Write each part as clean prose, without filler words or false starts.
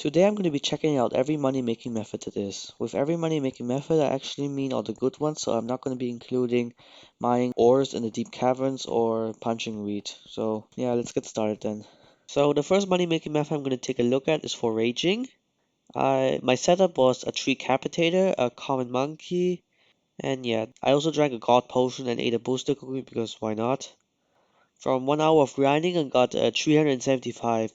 Today I'm going to be checking out every money-making method that is. With every money-making method, I actually mean all the good ones, so I'm not going to be including mining ores in the deep caverns or punching wheat. So yeah, let's get started then. So the first money-making method I'm going to take a look at is foraging. My setup was a tree capitator, a common monkey, and yeah, I also drank a god potion and ate a booster cookie because why not? From 1 hour of grinding, I got 375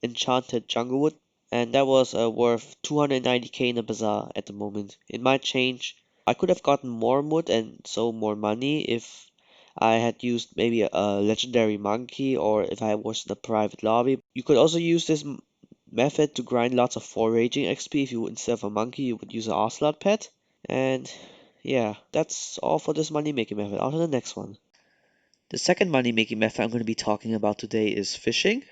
enchanted jungle wood, and that was worth 290k in the bazaar at the moment. It might change. I could have gotten more wood and so more money if I had used maybe a legendary monkey or if I was in a private lobby. You could also use this method to grind lots of foraging XP. If you instead of a monkey, you would use an ocelot pet. And yeah, that's all for this money making method. On to the next one. The second money making method I'm going to be talking about today is fishing.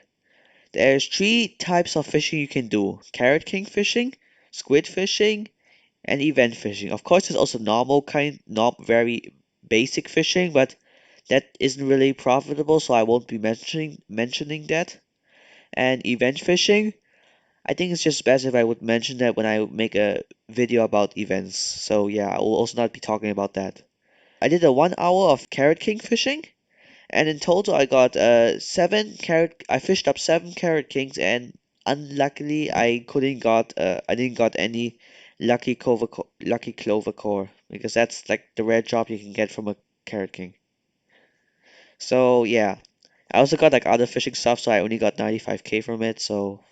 There's three types of fishing you can do: carrot king fishing, squid fishing, and event fishing. Of course, there's also normal kind, not very basic fishing, but that isn't really profitable, so I won't be mentioning that. And event fishing, I think it's just best if I would mention that when I make a video about events. So yeah, I will also not be talking about that. I did a 1 hour of carrot king fishing. And in total, I got seven carrot. I fished up seven carrot kings, and unluckily, I didn't got any lucky clover core because that's like the rare job you can get from a carrot king. So yeah, I also got like other fishing stuff, so I only got 95k from it. So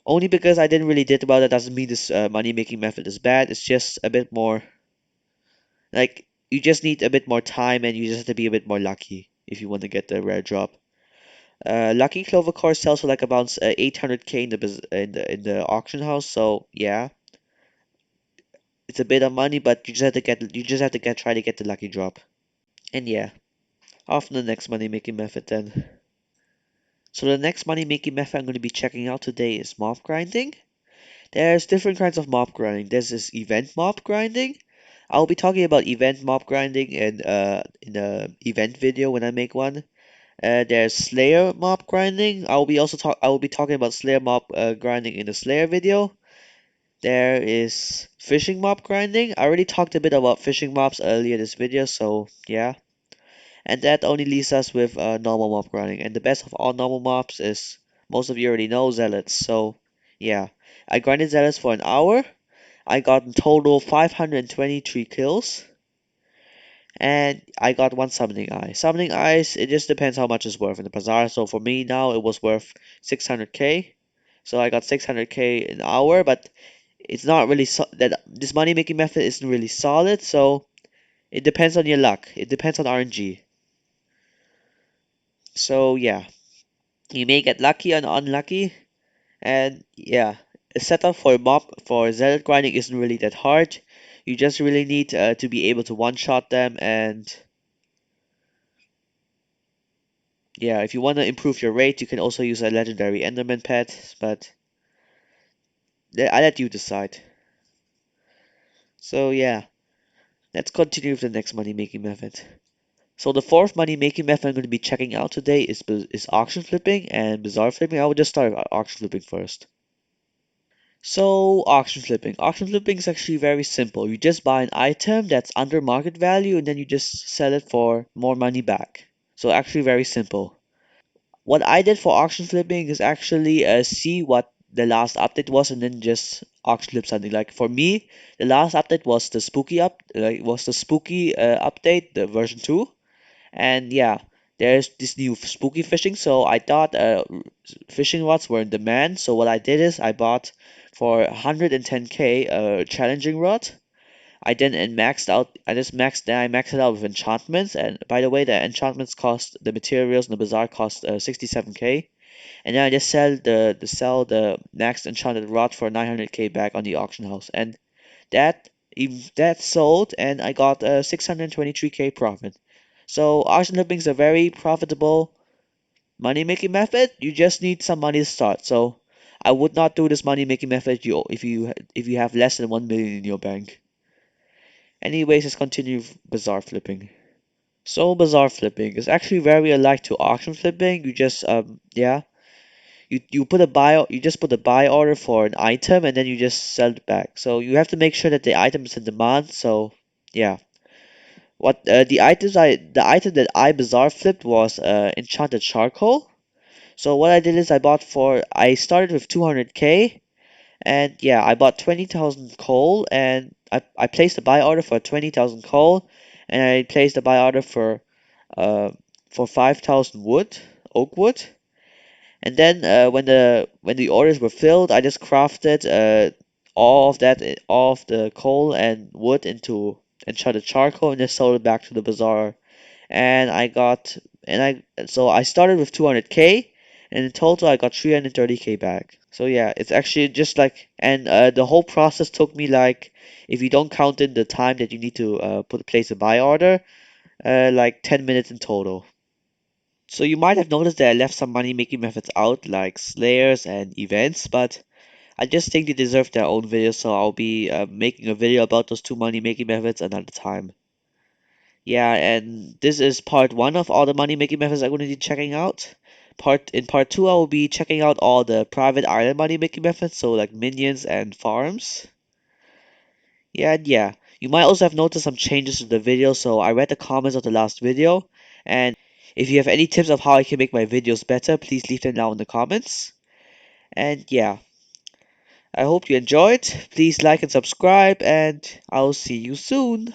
only because I didn't really did about it doesn't mean this money making method is bad. It's just a bit more like you just need a bit more time, and you just have to be a bit more lucky if you want to get the rare job. Lucky Clover core sells for like about 800k in the in the auction house. So yeah, it's a bit of money, but you just have to get try to get the lucky drop. And yeah, off to the next money making method then. So the next money making method I'm going to be checking out today is mob grinding. There's different kinds of mob grinding. There's this event mob grinding. I'll be talking about event mob grinding in the event video when I make one. There's Slayer mob grinding. I will be talking about Slayer mob grinding in the Slayer video. There is fishing mob grinding. I already talked a bit about fishing mobs earlier this video, so yeah. And that only leaves us with normal mob grinding. And the best of all normal mobs is most of you already know Zealots. So yeah, I grinded Zealots for an hour. I got in total 523 kills. And I got one summoning eye. Summoning eyes, it just depends how much it's worth in the bazaar. So for me now, it was worth 600k. So I got 600k an hour, but it's not really that this money making method isn't really solid. So it depends on your luck. It depends on RNG. So yeah, you may get lucky and unlucky. And yeah, a setup for zealot grinding isn't really that hard. You just really need to be able to one shot them and yeah, if you want to improve your rate, you can also use a legendary Enderman pet, but I let you decide. So yeah, let's continue with the next money making method. So the fourth money making method I'm going to be checking out today is auction flipping and bazaar flipping. I will just start with auction flipping first. So auction flipping. Auction flipping is actually very simple. You just buy an item that's under market value and then you just sell it for more money back. So actually very simple. What I did for auction flipping is actually see what the last update was and then just auction flip something. Like for me, the last update was the spooky update, the version 2. And yeah, there's this new spooky fishing. So I thought fishing rods were in demand. So what I did is I bought for 110k a challenging rod. I maxed it out with enchantments. And by the way, the enchantments cost the materials in the bazaar cost 67k. And then I just sell the maxed enchanted rod for 900k back on the auction house. And that sold, and I got 623k profit. So auction flipping is a very profitable money making method. You just need some money to start. So I would not do this money making method if you have less than 1 million in your bank. Anyways, let's continue with bazaar flipping. So bazaar flipping is actually very alike to auction flipping. You just yeah, you just put a buy order for an item and then you just sell it back. So you have to make sure that the item is in demand. So yeah. The item that I bizarre flipped was enchanted charcoal. So what I did is I started with 200k, and yeah, I bought 20,000 coal, and I placed a buy order for 20,000 coal, and I placed a buy order uh for 5,000 oak wood. And then when the orders were filled, I just crafted all of the coal and wood into enchanted charcoal and just sold it back to the bazaar. And I got and I so I started with 200k, and in total I got 330k back. So yeah, it's actually just like and the whole process took me like, if you don't count in the time that you need to place a buy order, like 10 minutes in total. So you might have noticed that I left some money making methods out, like slayers and events, but I just think they deserve their own video, so I'll be making a video about those two money making methods another time. Yeah, and this is part one of all the money making methods I'm going to be checking out. Part two, I will be checking out all the private island money making methods, so like minions and farms. Yeah, and yeah. You might also have noticed some changes to the video, so I read the comments of the last video, and if you have any tips of how I can make my videos better, please leave them down in the comments. And yeah, I hope you enjoyed. Please like and subscribe, and I'll see you soon.